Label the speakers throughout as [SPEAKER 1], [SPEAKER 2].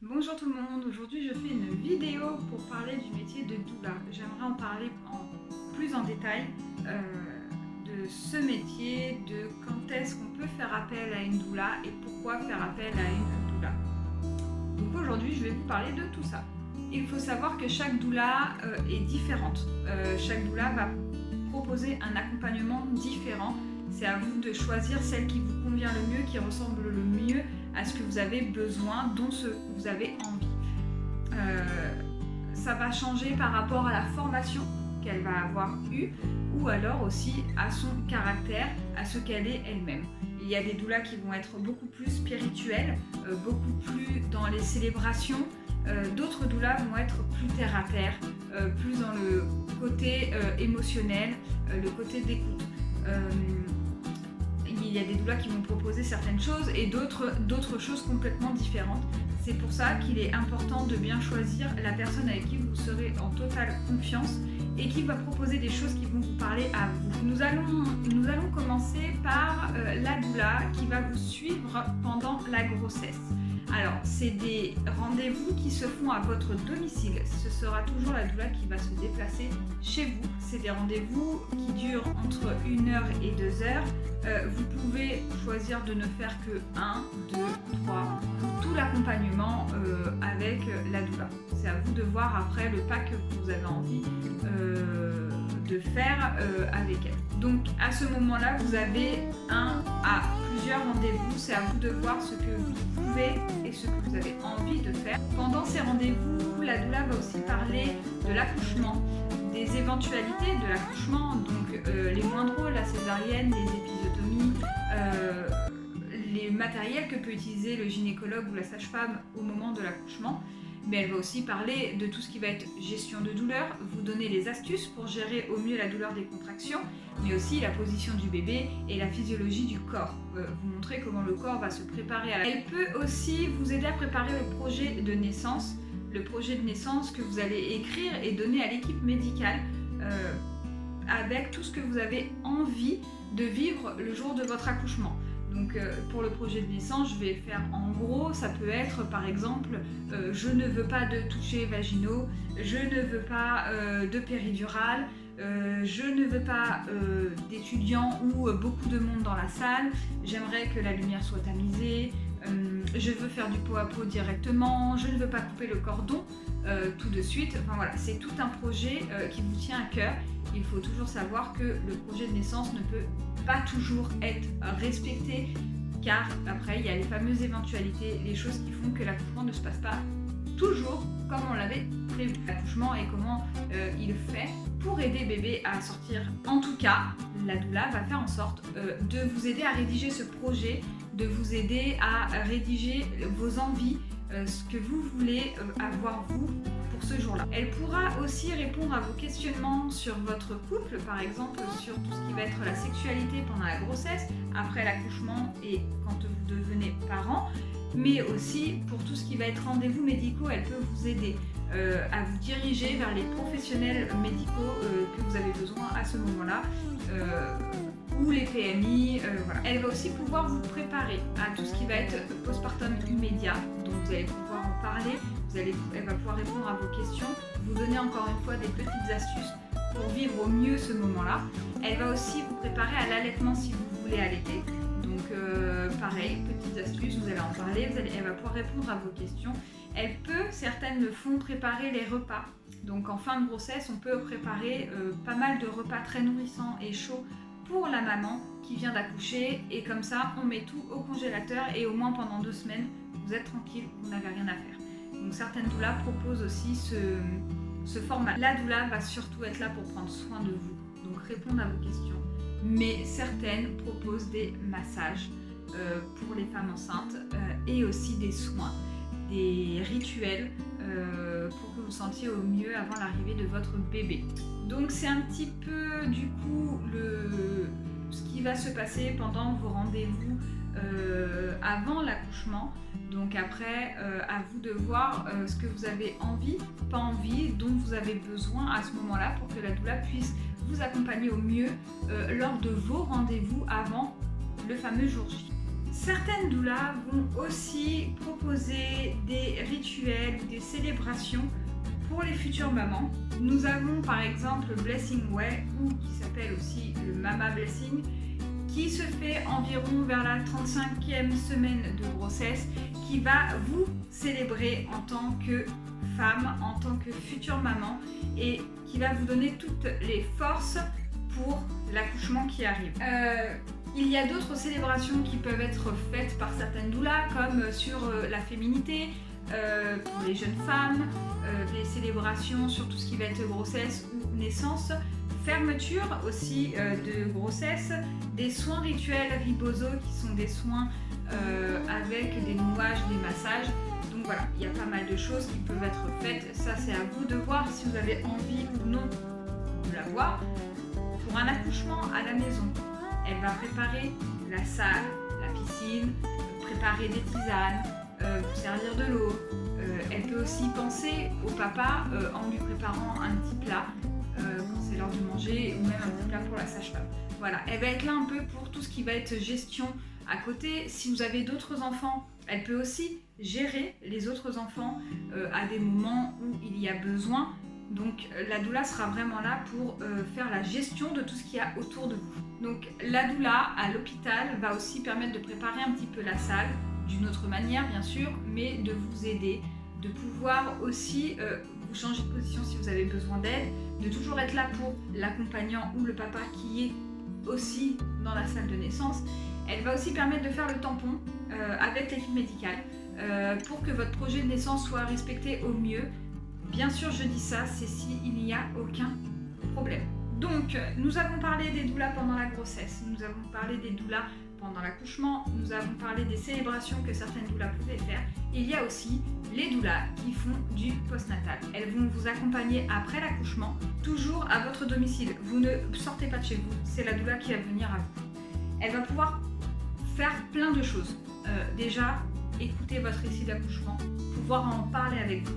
[SPEAKER 1] Bonjour tout le monde, aujourd'hui je fais une vidéo pour parler du métier de doula. J'aimerais en parler plus en détail de ce métier, de quand est-ce qu'on peut faire appel à une doula et pourquoi faire appel à une doula. Donc aujourd'hui je vais vous parler de tout ça. Il faut savoir que chaque doula est différente. Chaque doula va proposer un accompagnement différent. C'est à vous de choisir celle qui vous convient le mieux, qui ressemble le mieux à ce que vous avez besoin, dont ce que vous avez envie. Ça va changer par rapport à la formation qu'elle va avoir eue ou alors aussi à son caractère, à ce qu'elle est elle-même. Il y a des doulas qui vont être beaucoup plus spirituelles, beaucoup plus dans les célébrations. D'autres doulas vont être plus terre à terre, plus dans le côté émotionnel, le côté d'écoute. Il y a des doulas qui vont proposer certaines choses et d'autres choses complètement différentes. C'est pour ça qu'il est important de bien choisir la personne avec qui vous serez en totale confiance et qui va proposer des choses qui vont vous parler à vous. Nous allons commencer par la doula qui va vous suivre pendant la grossesse. Alors, c'est des rendez-vous qui se font à votre domicile. Ce sera toujours la doula qui va se déplacer chez vous. C'est des rendez-vous qui durent entre 1 heure et 2 heures. Vous pouvez choisir de ne faire que 1, 2, 3, tout l'accompagnement avec la doula. C'est à vous de voir après le pas que vous avez envie de faire avec elle. Donc à ce moment-là, vous avez un à plusieurs rendez-vous. C'est à vous de voir ce que vous pouvez et ce que vous avez envie de faire. Pendant ces rendez-vous, la doula va aussi parler de l'accouchement, des éventualités de l'accouchement, donc les moindres rôles, la césarienne, les épisiotomies, les matériels que peut utiliser le gynécologue ou la sage-femme au moment de l'accouchement. Mais elle va aussi parler de tout ce qui va être gestion de douleur, vous donner les astuces pour gérer au mieux la douleur des contractions, mais aussi la position du bébé et la physiologie du corps. Vous montrer comment le corps va se préparer à la... Elle peut aussi vous aider à préparer le projet de naissance que vous allez écrire et donner à l'équipe médicale avec tout ce que vous avez envie de vivre le jour de votre accouchement. Donc pour le projet de naissance, je vais faire en gros, ça peut être par exemple, je ne veux pas de touchés vaginaux, je ne veux pas de péridurale, je ne veux pas d'étudiants ou beaucoup de monde dans la salle, j'aimerais que la lumière soit tamisée, je veux faire du pot à pot directement, je ne veux pas couper le cordon tout de suite. Enfin voilà, c'est tout un projet qui vous tient à cœur. Il faut toujours savoir que le projet de naissance ne peut pas toujours être respecté car après il y a les fameuses éventualités, les choses qui font que l'accouchement ne se passe pas toujours comme on l'avait prévu. L'accouchement et comment il fait pour aider bébé à sortir. En tout cas, la doula va faire en sorte de vous aider à rédiger ce projet, de vous aider à rédiger vos envies, ce que vous voulez avoir vous pour ce jour-là. Elle pourra aussi répondre à vos questionnements sur votre couple, par exemple sur tout ce qui va être la sexualité pendant la grossesse, après l'accouchement et quand vous devenez parent, mais aussi pour tout ce qui va être rendez-vous médicaux, elle peut vous aider à vous diriger vers les professionnels médicaux que vous avez besoin à ce moment-là. Ou les PMI, voilà. Elle va aussi pouvoir vous préparer à tout ce qui va être postpartum immédiat, donc vous allez pouvoir en parler, elle va pouvoir répondre à vos questions, vous donner encore une fois des petites astuces pour vivre au mieux ce moment-là. Elle va aussi vous préparer à l'allaitement si vous voulez allaiter, donc pareil, petites astuces, vous allez en parler, elle va pouvoir répondre à vos questions. Certaines le font préparer les repas, donc en fin de grossesse, on peut préparer pas mal de repas très nourrissants et chauds pour la maman qui vient d'accoucher et comme ça on met tout au congélateur et au moins pendant 2 semaines vous êtes tranquille, vous n'avez rien à faire. Donc certaines doulas proposent aussi ce format. La doula va surtout être là pour prendre soin de vous, donc répondre à vos questions, mais certaines proposent des massages pour les femmes enceintes et aussi des soins, des rituels pour que vous sentiez au mieux avant l'arrivée de votre bébé. Donc c'est un petit peu du coup ce qui va se passer pendant vos rendez-vous avant l'accouchement. Donc après, à vous de voir ce que vous avez envie, pas envie, dont vous avez besoin à ce moment-là pour que la doula puisse vous accompagner au mieux lors de vos rendez-vous avant le fameux jour J. Certaines doulas vont aussi proposer des rituels ou des célébrations pour les futures mamans. Nous avons par exemple le Blessing Way, ou qui s'appelle aussi le Mama Blessing, qui se fait environ vers la 35e semaine de grossesse, qui va vous célébrer en tant que femme, en tant que future maman, et qui va vous donner toutes les forces pour l'accouchement qui arrive. Il y a d'autres célébrations qui peuvent être faites par certaines doulas, comme sur la féminité, pour les jeunes femmes, des célébrations sur tout ce qui va être grossesse ou naissance, fermeture aussi de grossesse, des soins rituels riboso qui sont des soins avec des nouages, des massages. Donc voilà, il y a pas mal de choses qui peuvent être faites. Ça, c'est à vous de voir si vous avez envie ou non de la voir. Pour un accouchement à la maison, elle va préparer la salle, la piscine, préparer des tisanes, vous servir de l'eau. Elle peut aussi penser au papa en lui préparant un petit plat quand c'est l'heure de manger, ou même un petit plat pour la sage-femme. Voilà, elle va être là un peu pour tout ce qui va être gestion à côté. Si vous avez d'autres enfants, elle peut aussi gérer les autres enfants à des moments où il y a besoin. Donc la doula sera vraiment là pour faire la gestion de tout ce qu'il y a autour de vous. Donc la doula à l'hôpital va aussi permettre de préparer un petit peu la salle, d'une autre manière bien sûr, mais de vous aider, de pouvoir aussi vous changer de position si vous avez besoin d'aide, de toujours être là pour l'accompagnant ou le papa qui est aussi dans la salle de naissance. Elle va aussi permettre de faire le tampon avec l'équipe médicale pour que votre projet de naissance soit respecté au mieux. Bien sûr, je dis ça, c'est s'il n'y a aucun problème. Donc, nous avons parlé des doulas pendant la grossesse, nous avons parlé des doulas pendant l'accouchement, nous avons parlé des célébrations que certaines doulas pouvaient faire. Il y a aussi les doulas qui font du postnatal. Elles vont vous accompagner après l'accouchement, toujours à votre domicile. Vous ne sortez pas de chez vous, c'est la doula qui va venir à vous. Elle va pouvoir faire plein de choses. Déjà, écouter votre récit d'accouchement, pouvoir en parler avec vous.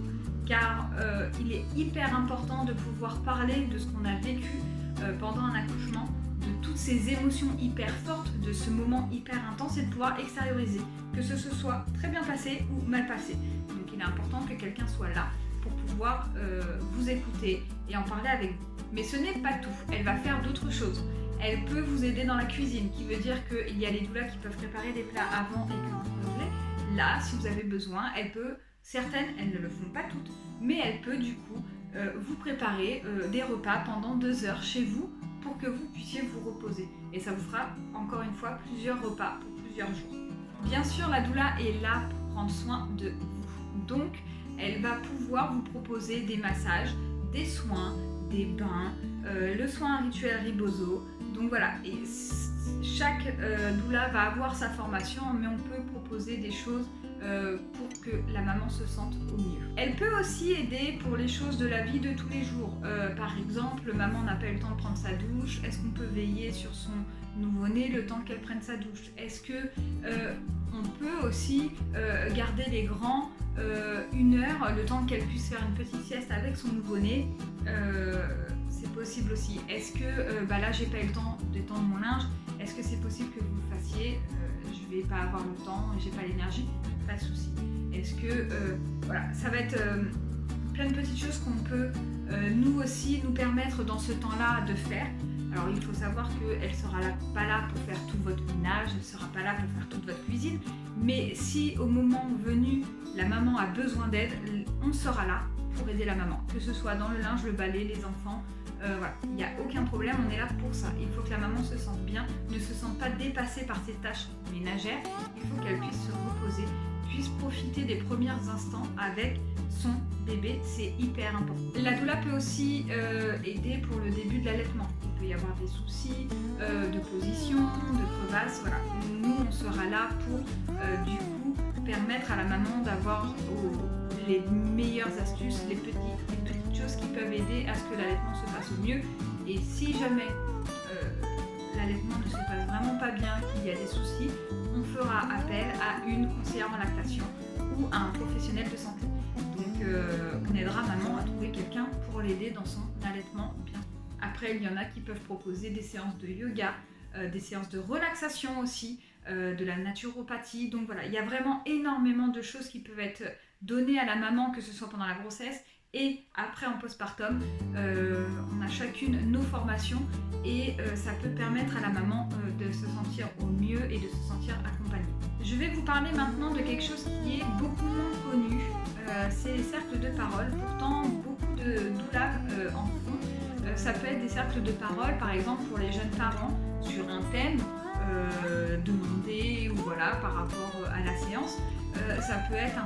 [SPEAKER 1] Car il est hyper important de pouvoir parler de ce qu'on a vécu pendant un accouchement, de toutes ces émotions hyper fortes, de ce moment hyper intense, et de pouvoir extérioriser, que ce soit très bien passé ou mal passé. Donc il est important que quelqu'un soit là pour pouvoir vous écouter et en parler avec vous. Mais ce n'est pas tout, elle va faire d'autres choses. Elle peut vous aider dans la cuisine, qui veut dire qu'il y a les doulas qui peuvent préparer des plats avant et que vous congelez. Là, si vous avez besoin, elle peut... Certaines, elles ne le font pas toutes, mais elle peut du coup vous préparer des repas pendant 2 heures chez vous pour que vous puissiez vous reposer. Et ça vous fera encore une fois plusieurs repas pour plusieurs jours. Bien sûr, la doula est là pour prendre soin de vous. Donc, elle va pouvoir vous proposer des massages, des soins, des bains, le soin rituel riboso. Donc voilà, et chaque doula va avoir sa formation, mais on peut proposer des choses pour que la maman se sente au mieux. Elle peut aussi aider pour les choses de la vie de tous les jours. Par exemple, maman n'a pas eu le temps de prendre sa douche. Est-ce qu'on peut veiller sur son nouveau-né le temps qu'elle prenne sa douche? Est-ce que on peut aussi garder les grands 1 heure, le temps qu'elle puisse faire une petite sieste avec son nouveau-né? C'est possible aussi. Est-ce que là j'ai pas eu le temps d'étendre mon linge? Est-ce que c'est possible que vous le fassiez? Je vais pas avoir le temps, j'ai pas l'énergie, pas de souci. Est-ce que voilà, ça va être plein de petites choses qu'on peut nous aussi nous permettre dans ce temps-là de faire. Alors il faut savoir qu'elle sera pas là pour faire tout votre ménage, elle sera pas là pour faire toute votre cuisine, mais si au moment venu la maman a besoin d'aide, on sera là pour aider la maman, que ce soit dans le linge, le balai, les enfants. Voilà, il n'y a aucun problème, on est là pour ça. Il faut que la maman se sente bien, ne se sente pas dépassée par ses tâches ménagères. Il faut qu'elle puisse se reposer, puisse profiter des premiers instants avec son bébé, c'est hyper important. La doula peut aussi aider pour le début de l'allaitement. Il peut y avoir des soucis de position, de crevasse, voilà. Nous, on sera là pour du coup permettre à la maman d'avoir les meilleures astuces, les petites choses qui peuvent aider à ce que l'allaitement se passe au mieux. Et si jamais l'allaitement ne se passe vraiment pas bien, qu'il y a des soucis, on fera appel à une conseillère en lactation ou à un professionnel de santé. Donc on aidera maman à trouver quelqu'un pour l'aider dans son allaitement bien. Après, il y en a qui peuvent proposer des séances de yoga, des séances de relaxation aussi, de la naturopathie. Donc voilà, il y a vraiment énormément de choses qui peuvent être données à la maman, que ce soit pendant la grossesse et après en postpartum. On a chacune nos formations et ça peut permettre à la maman de se sentir au mieux et de se sentir accompagnée. Je vais vous parler maintenant de quelque chose qui est beaucoup moins connu, c'est les cercles de parole. Pourtant, beaucoup de doulas en font. Ça peut être des cercles de parole, par exemple pour les jeunes parents, sur un thème demandé ou voilà, par rapport à la séance. Ça peut être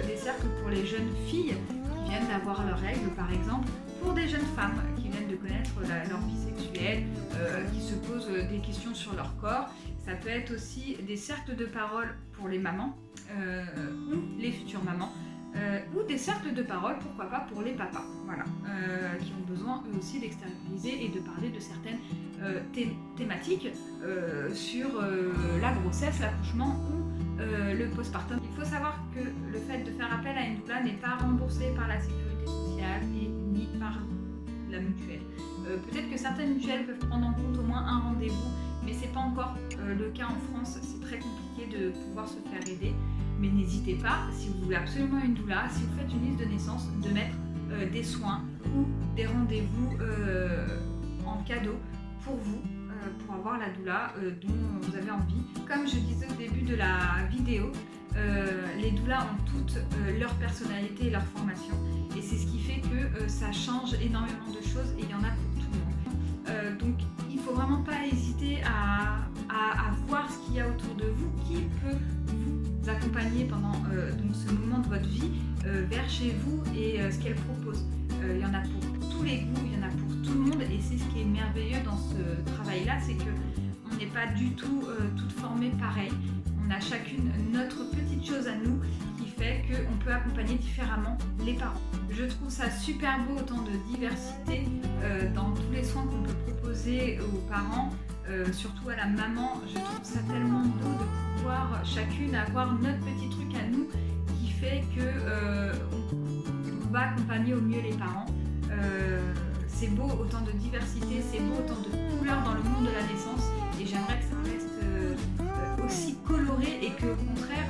[SPEAKER 1] des cercles pour les jeunes filles qui viennent d'avoir leurs règles, par exemple, pour des jeunes femmes qui viennent de connaître leur vie sexuelle, qui se posent des questions sur leur corps. Ça peut être aussi des cercles de parole pour les mamans ou les futures mamans. Ou des cercles de parole, pourquoi pas pour les papas, voilà, qui ont besoin eux aussi d'extérioriser et de parler de certaines thématiques sur la grossesse, l'accouchement ou le postpartum. Il faut savoir que le fait de faire appel à une doula n'est pas remboursé par la sécurité sociale et ni par la mutuelle. Peut-être que certaines mutuelles peuvent prendre en compte au moins un rendez-vous, mais c'est pas encore le cas en France. C'est très compliqué de pouvoir se faire aider. Mais n'hésitez pas, si vous voulez absolument une doula, si vous faites une liste de naissance, de mettre des soins ou des rendez-vous en cadeau pour vous, pour avoir la doula dont vous avez envie. Comme je disais au début de la vidéo, les doulas ont toutes leur personnalité et leur formation. Et c'est ce qui fait que ça change énormément de choses et il y en a pour tout le monde. Donc il ne faut vraiment pas hésiter à voir ce qu'il y a autour de vous, qui peut vous accompagner pendant donc ce moment de votre vie vers chez vous et ce qu'elle propose. Il y en a pour tous les goûts, il y en a pour tout le monde et c'est ce qui est merveilleux dans ce travail-là, c'est qu'on n'est pas du tout toutes formées pareil. On a chacune notre petite chose à nous qui fait qu'on peut accompagner différemment les parents. Je trouve ça super beau, autant de diversité dans tous les soins qu'on peut proposer aux parents, surtout à la maman. Je trouve ça tellement beau de pouvoir chacune avoir notre petit truc à nous qui fait qu'on va accompagner au mieux les parents. C'est beau autant de diversité, c'est beau autant de couleurs dans le monde de la naissance et j'aimerais que ça reste aussi coloré et qu'au contraire,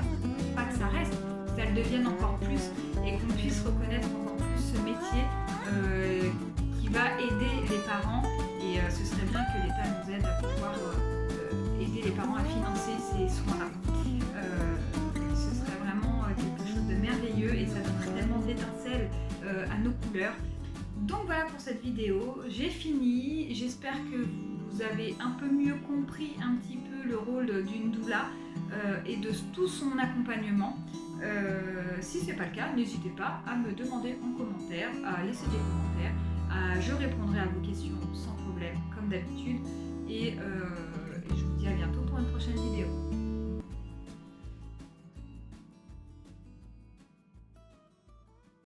[SPEAKER 1] pas que ça reste, que ça le devienne encore plus et qu'on puisse reconnaître encore plus ce métier qui va aider les parents et ce serait bien que l'État nous aide à pouvoir aider les parents à financer ces soins-là. Ce serait vraiment quelque chose de merveilleux et ça donnerait tellement d'étincelles à nos couleurs. Donc voilà pour cette vidéo, j'ai fini, j'espère que vous avez un peu mieux compris un petit peu le rôle d'une doula et de tout son accompagnement. Si ce n'est pas le cas, n'hésitez pas à me demander en commentaire, à laisser des commentaires, je répondrai à vos questions sans problème comme d'habitude et